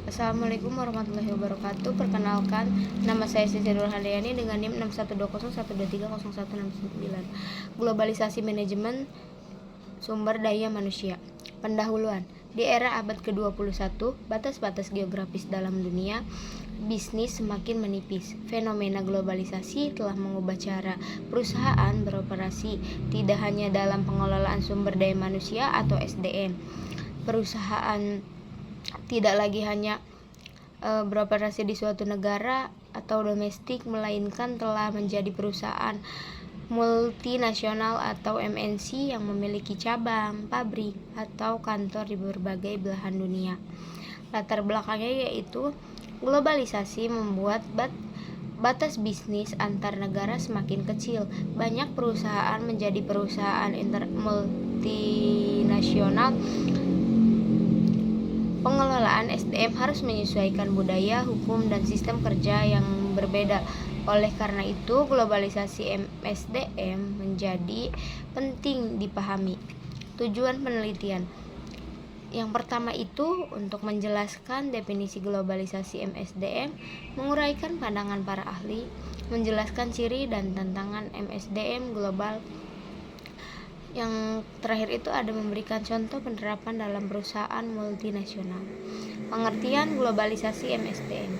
Assalamualaikum warahmatullahi wabarakatuh. Perkenalkan, nama saya Siti Nurhandayani dengan NIM 6120130169. Globalisasi manajemen sumber daya manusia. Pendahuluan. Di era abad ke-21, batas-batas geografis dalam dunia bisnis semakin menipis. Fenomena globalisasi telah mengubah cara perusahaan beroperasi, tidak hanya dalam pengelolaan sumber daya manusia atau SDM. Perusahaan tidak lagi hanya beroperasi di suatu negara atau domestik, melainkan telah menjadi perusahaan multinasional atau MNC yang memiliki cabang, pabrik, atau kantor di berbagai belahan dunia. Latar belakangnya yaitu globalisasi membuat batas bisnis antar negara semakin kecil. Banyak perusahaan menjadi perusahaan multinasional. Pengelolaan SDM harus menyesuaikan budaya, hukum, dan sistem kerja yang berbeda. Oleh karena itu, globalisasi MSDM menjadi penting dipahami. Tujuan penelitian. Yang pertama itu untuk menjelaskan definisi globalisasi MSDM, menguraikan pandangan para ahli, menjelaskan ciri dan tantangan MSDM global. Yang terakhir itu ada memberikan contoh penerapan dalam perusahaan multinasional. Pengertian globalisasi MSDM.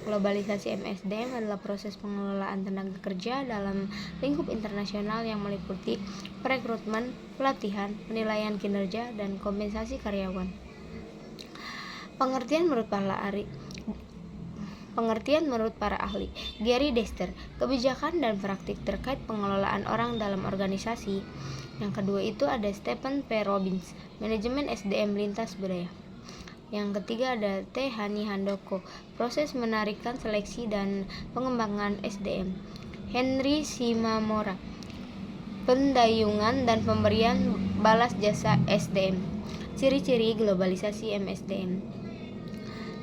Globalisasi MSDM adalah proses pengelolaan tenaga kerja dalam lingkup internasional yang meliputi perekrutmen, pelatihan, penilaian kinerja, dan kompensasi karyawan. Pengertian menurut para ahli. Gary Dester, kebijakan dan praktik terkait pengelolaan orang dalam organisasi. Yang kedua itu ada Stephen P. Robbins, manajemen SDM lintas budaya. Yang ketiga ada T. Hani Handoko, proses menarikan seleksi dan pengembangan SDM. Henry Shimamura, pendayungan dan pemberian balas jasa SDM. Ciri-ciri globalisasi MSDM.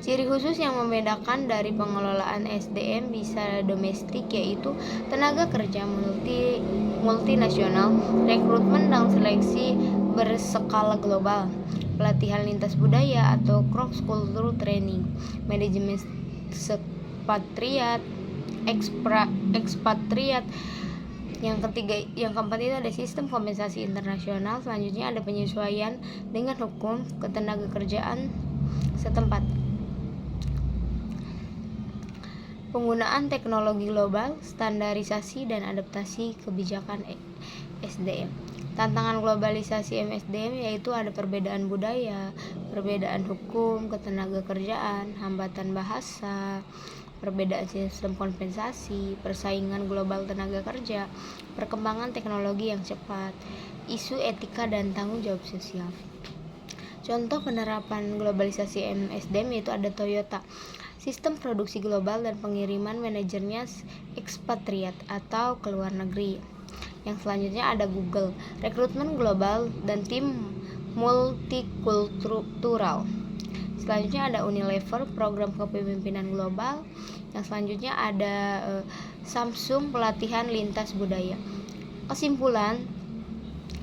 Ciri khusus yang membedakan dari pengelolaan SDM bisa domestik yaitu tenaga kerja multinasional, rekrutmen dan seleksi berskala global, pelatihan lintas budaya atau cross cultural training, manajemen ekspatriat. Yang keempat itu ada sistem kompensasi internasional. Selanjutnya ada penyesuaian dengan hukum ketenaga kerjaan setempat. Penggunaan teknologi global, standarisasi dan adaptasi kebijakan SDM. Tantangan globalisasi MSDM yaitu ada perbedaan budaya, perbedaan hukum, ketenaga kerjaan, hambatan bahasa, perbedaan sistem kompensasi, persaingan global tenaga kerja, perkembangan teknologi yang cepat, isu etika dan tanggung jawab sosial. Contoh penerapan globalisasi MSDM yaitu ada Toyota, sistem produksi global dan pengiriman manajernya ekspatriat atau ke luar negeri. Yang selanjutnya ada Google, rekrutmen global dan tim multikultural. Selanjutnya ada Unilever, program kepemimpinan global. Yang selanjutnya ada Samsung, pelatihan lintas budaya. Kesimpulan,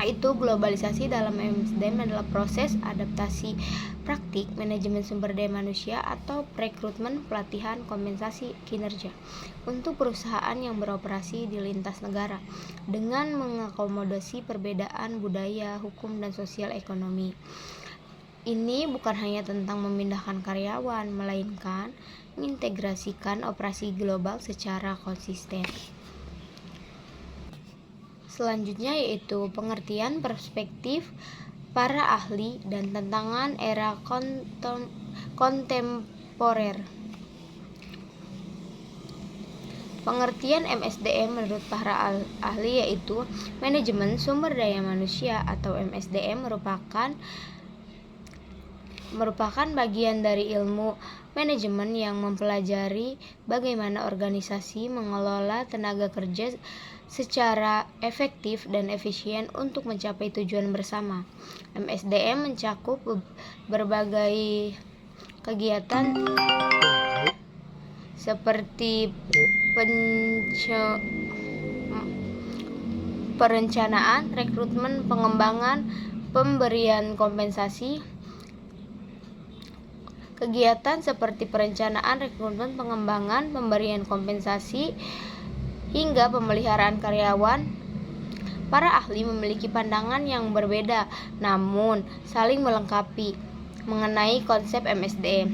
itu globalisasi dalam MSDM adalah proses adaptasi praktik manajemen sumber daya manusia atau rekrutmen, pelatihan, kompensasi kinerja untuk perusahaan yang beroperasi di lintas negara dengan mengakomodasi perbedaan budaya, hukum, dan sosial ekonomi. Ini bukan hanya tentang memindahkan karyawan, melainkan mengintegrasikan operasi global secara konsisten. Selanjutnya yaitu pengertian perspektif para ahli dan tantangan era kontemporer. Pengertian MSDM menurut para ahli yaitu manajemen sumber daya manusia atau MSDM merupakan bagian dari ilmu manajemen yang mempelajari bagaimana organisasi mengelola tenaga kerja secara efektif dan efisien untuk mencapai tujuan bersama. MSDM mencakup berbagai kegiatan seperti perencanaan, rekrutmen, pengembangan, pemberian kompensasi, Kegiatan seperti perencanaan, rekrutmen, pengembangan, pemberian kompensasi, hingga pemeliharaan karyawan. Para ahli memiliki pandangan yang berbeda, namun saling melengkapi mengenai konsep MSDM.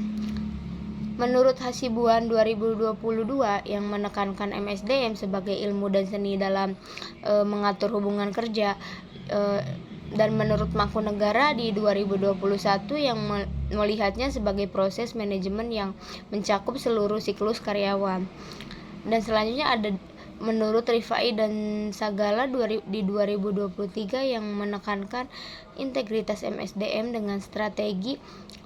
Menurut Hasibuan 2022 yang menekankan MSDM sebagai ilmu dan seni dalam mengatur hubungan kerja, dan menurut Mangkunegara di 2021 yang melihatnya sebagai proses manajemen yang mencakup seluruh siklus karyawan. Dan selanjutnya ada menurut Rifai dan Sagala di 2023 yang menekankan integritas MSDM dengan strategi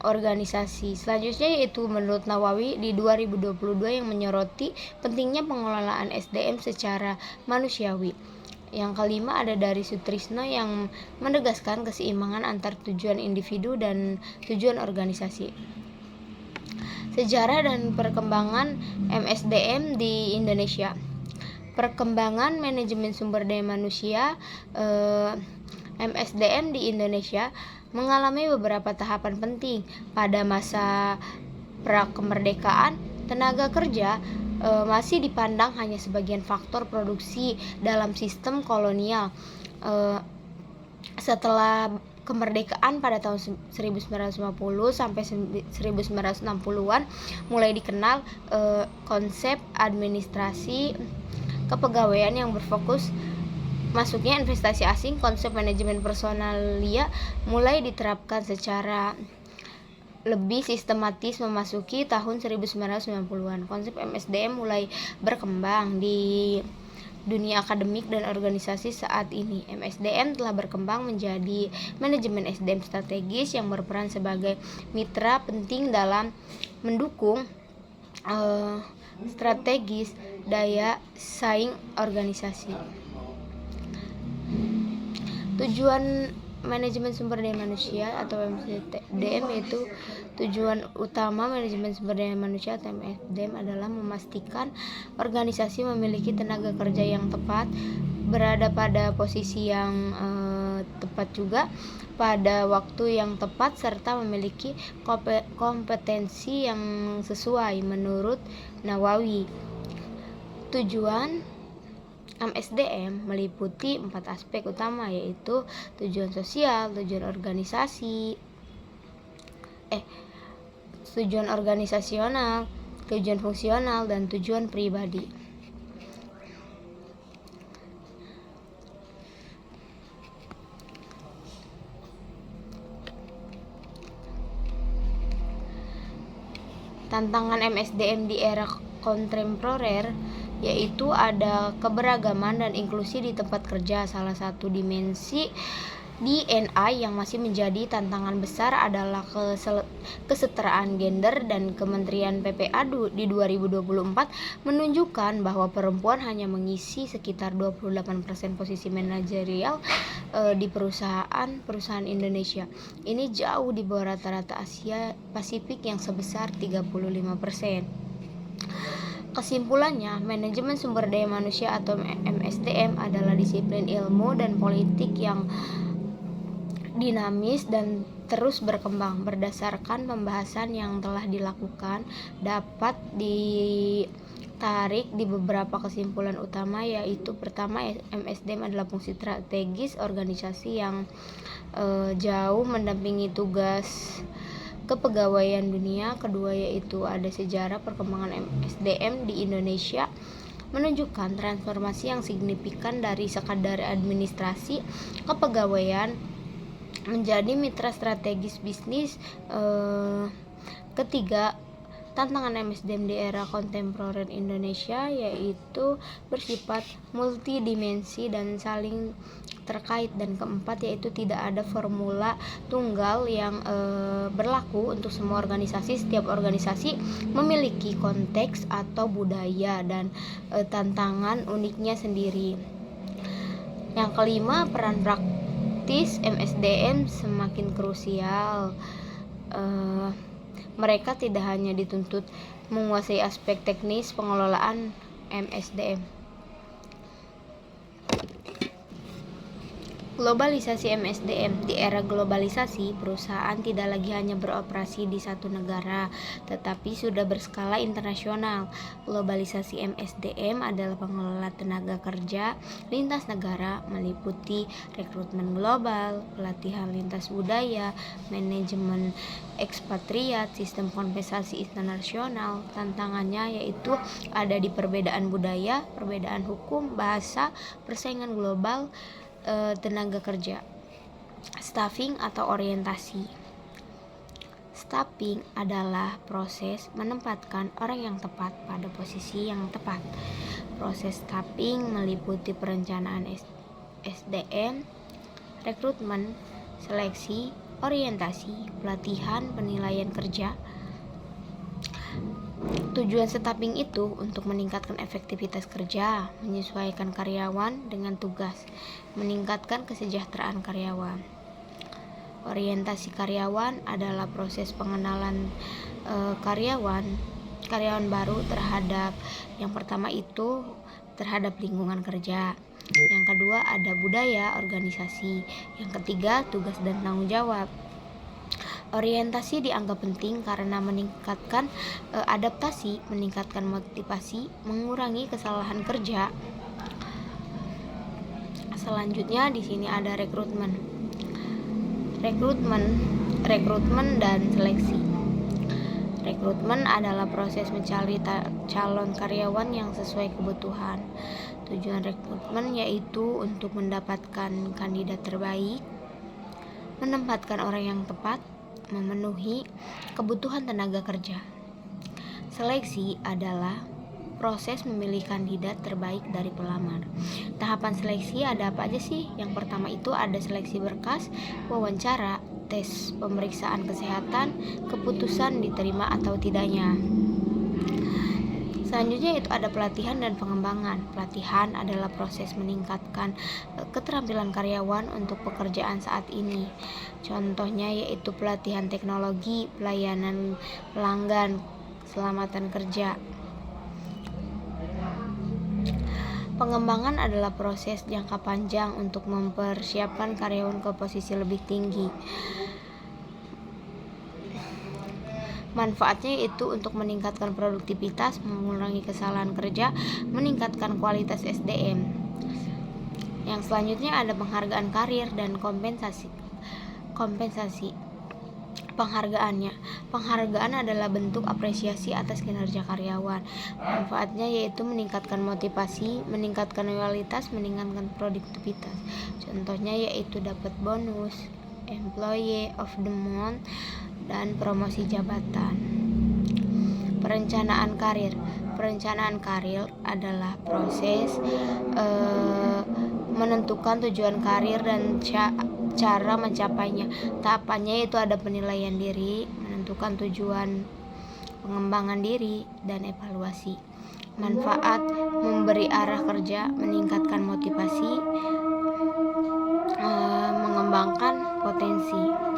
organisasi. Selanjutnya yaitu menurut Nawawi di 2022 yang menyoroti pentingnya pengelolaan SDM secara manusiawi. Yang kelima ada dari Sutrisno yang menegaskan keseimbangan antar tujuan individu dan tujuan organisasi. Sejarah dan perkembangan MSDM di Indonesia. Perkembangan manajemen sumber daya manusia MSDM di Indonesia mengalami beberapa tahapan penting. Pada masa prakemerdekaan, tenaga kerja masih dipandang hanya sebagian faktor produksi dalam sistem kolonial. Setelah kemerdekaan pada tahun 1950 sampai 1960-an mulai dikenal konsep administrasi kepegawaian yang berfokus masuknya investasi asing. Konsep manajemen personalia mulai diterapkan secara lebih sistematis memasuki tahun 1990-an. Konsep MSDM mulai berkembang di dunia akademik dan organisasi saat ini. MSDM telah berkembang menjadi manajemen SDM strategis yang berperan sebagai mitra penting dalam mendukung strategis daya saing organisasi. Tujuan manajemen sumber daya manusia atau MSDM yaitu tujuan utama manajemen sumber daya manusia atau MSDM adalah memastikan organisasi memiliki tenaga kerja yang tepat, berada pada posisi yang tepat juga pada waktu yang tepat, serta memiliki kompetensi yang sesuai menurut Nawawi. Tujuan MSDM meliputi 4 aspek utama yaitu tujuan sosial, tujuan organisasional, tujuan fungsional, dan tujuan pribadi. Tantangan MSDM di era kontemporer yaitu ada keberagaman dan inklusi di tempat kerja. Salah satu dimensi D&I yang masih menjadi tantangan besar adalah kesetaraan gender, dan Kementerian PPA di 2024 menunjukkan bahwa perempuan hanya mengisi sekitar 28% posisi manajerial di perusahaan Indonesia. Ini jauh di bawah rata-rata Asia Pasifik yang sebesar 35%. Kesimpulannya, manajemen sumber daya manusia atau MSDM adalah disiplin ilmu dan politik yang dinamis dan terus berkembang. Berdasarkan pembahasan yang telah dilakukan, dapat ditarik di beberapa kesimpulan utama, yaitu pertama, MSDM adalah fungsi strategis organisasi yang jauh mendampingi tugas kepegawaian dunia. Kedua yaitu ada sejarah perkembangan MSDM di Indonesia menunjukkan transformasi yang signifikan dari sekadar administrasi kepegawaian menjadi mitra strategis bisnis. Ketiga, tantangan MSDM di era kontemporer Indonesia yaitu bersifat multidimensi dan saling terkait. Dan keempat yaitu tidak ada formula tunggal yang berlaku untuk semua organisasi. Setiap organisasi memiliki konteks atau budaya dan tantangan uniknya sendiri. Yang kelima, peran praktis MSDM semakin krusial. Mereka tidak hanya dituntut menguasai aspek teknis pengelolaan MSDM. Globalisasi MSDM. Di era globalisasi, perusahaan tidak lagi hanya beroperasi di satu negara, tetapi sudah berskala internasional. Globalisasi MSDM adalah pengelola tenaga kerja lintas negara, meliputi rekrutmen global, pelatihan lintas budaya, manajemen ekspatriat, sistem kompensasi internasional. Tantangannya yaitu ada di perbedaan budaya, perbedaan hukum, bahasa, persaingan global, tenaga kerja. Staffing atau orientasi. Staffing adalah proses menempatkan orang yang tepat pada posisi yang tepat. Proses staffing meliputi perencanaan SDM, rekrutmen, seleksi, orientasi, pelatihan, penilaian kerja. Tujuan staffing itu untuk meningkatkan efektivitas kerja, menyesuaikan karyawan dengan tugas, meningkatkan kesejahteraan karyawan. Orientasi karyawan adalah proses pengenalan karyawan baru terhadap, yang pertama itu terhadap lingkungan kerja. Yang kedua ada budaya organisasi. Yang ketiga tugas dan tanggung jawab. Orientasi dianggap penting karena meningkatkan adaptasi, meningkatkan motivasi, mengurangi kesalahan kerja. Selanjutnya di sini ada rekrutmen dan seleksi. Rekrutmen adalah proses mencari calon karyawan yang sesuai kebutuhan. Tujuan rekrutmen yaitu untuk mendapatkan kandidat terbaik, menempatkan orang yang tepat, memenuhi kebutuhan tenaga kerja. Seleksi adalah proses memilih kandidat terbaik dari pelamar. Tahapan seleksi ada apa aja sih? Yang pertama itu ada seleksi berkas, wawancara, tes pemeriksaan kesehatan, keputusan diterima atau tidaknya. Selanjutnya itu ada pelatihan dan pengembangan. Pelatihan adalah proses meningkatkan keterampilan karyawan untuk pekerjaan saat ini. Contohnya yaitu pelatihan teknologi, pelayanan pelanggan, keselamatan kerja. Pengembangan adalah proses jangka panjang untuk mempersiapkan karyawan ke posisi lebih tinggi. Manfaatnya itu untuk meningkatkan produktivitas, mengurangi kesalahan kerja, meningkatkan kualitas SDM. Yang selanjutnya ada penghargaan karir dan kompensasi. Penghargaan adalah bentuk apresiasi atas kinerja karyawan. Manfaatnya yaitu meningkatkan motivasi, meningkatkan loyalitas, meningkatkan produktivitas. Contohnya yaitu dapat bonus, Employee of the Month, dan promosi jabatan. Perencanaan karir adalah proses menentukan tujuan karir dan cara mencapainya. Tahapannya itu ada penilaian diri, menentukan tujuan pengembangan diri, dan evaluasi. Manfaat memberi arah kerja, meningkatkan motivasi, mengembangkan potensi.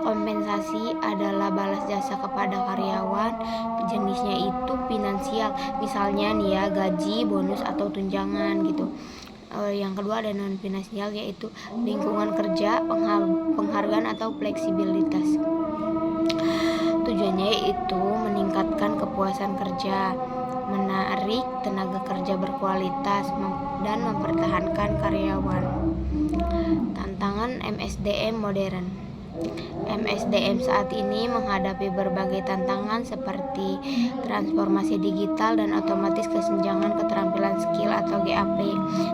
Kompensasi adalah balas jasa kepada karyawan. Jenisnya itu finansial, misalnya nih ya, gaji, bonus atau tunjangan gitu. Yang kedua ada non finansial, yaitu lingkungan kerja, penghargaan atau fleksibilitas. Tujuannya yaitu meningkatkan kepuasan kerja, menarik tenaga kerja berkualitas, dan mempertahankan karyawan. Tantangan MSDM modern. MSDM saat ini menghadapi berbagai tantangan seperti transformasi digital dan otomatis kesenjangan keterampilan skill atau GAP,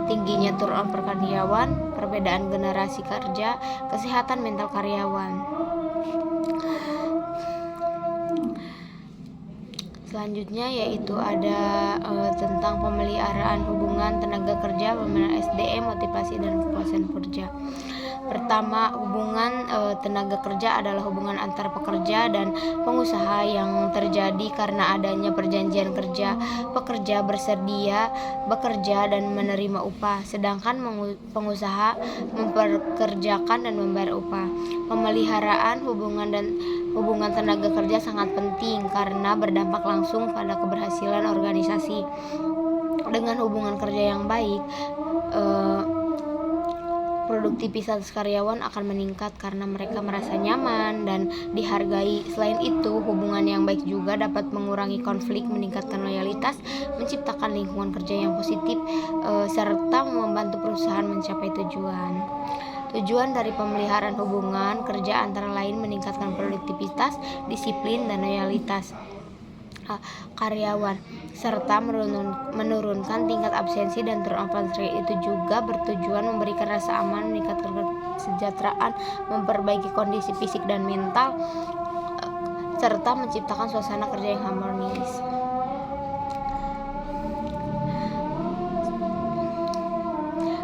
tingginya turnover karyawan, perbedaan generasi kerja, kesehatan mental karyawan. Selanjutnya yaitu ada tentang pemeliharaan hubungan tenaga kerja, pemeliharaan SDM, motivasi dan kepuasan kerja. Pertama, hubungan tenaga kerja adalah hubungan antar pekerja dan pengusaha yang terjadi karena adanya perjanjian kerja. Pekerja bersedia bekerja dan menerima upah, sedangkan pengusaha memperkerjakan dan membayar upah. Pemeliharaan hubungan tenaga kerja sangat penting karena berdampak langsung pada keberhasilan organisasi. Dengan hubungan kerja yang baik, Produktivitas karyawan akan meningkat karena mereka merasa nyaman dan dihargai. Selain itu, hubungan yang baik juga dapat mengurangi konflik, meningkatkan loyalitas, menciptakan lingkungan kerja yang positif, serta membantu perusahaan mencapai tujuan. Tujuan dari pemeliharaan hubungan kerja antara lain meningkatkan produktivitas, disiplin, dan loyalitas karyawan, serta menurunkan tingkat absensi dan turnover. Itu juga bertujuan memberikan rasa aman, meningkatkan kesejahteraan, memperbaiki kondisi fisik dan mental, serta menciptakan suasana kerja yang harmonis.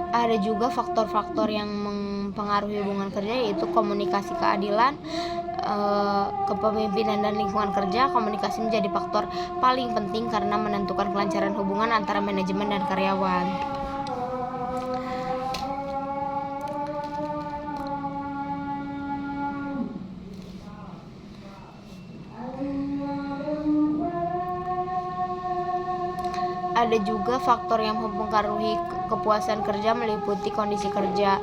Ada juga faktor-faktor yang mempengaruhi hubungan kerja, yaitu komunikasi, keadilan, kepemimpinan, dan lingkungan kerja. Komunikasi menjadi faktor paling penting karena menentukan kelancaran hubungan antara manajemen dan karyawan. Ada juga faktor yang mempengaruhi kepuasan kerja, meliputi kondisi kerja,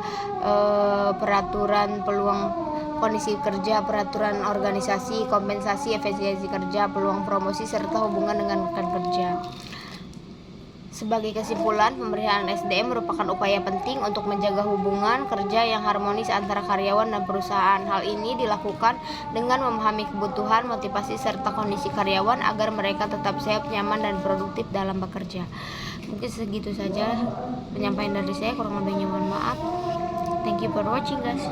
peraturan, peluang kondisi kerja, peraturan organisasi, kompensasi, efisiensi kerja, peluang promosi, serta hubungan dengan rekan kerja. Sebagai kesimpulan, pemeliharaan SDM merupakan upaya penting untuk menjaga hubungan kerja yang harmonis antara karyawan dan perusahaan. Hal ini dilakukan dengan memahami kebutuhan, motivasi, serta kondisi karyawan agar mereka tetap sehat, nyaman, dan produktif dalam bekerja. Mungkin segitu saja penyampaian dari saya, kurang lebihnya mohon maaf. Thank you for watching, guys.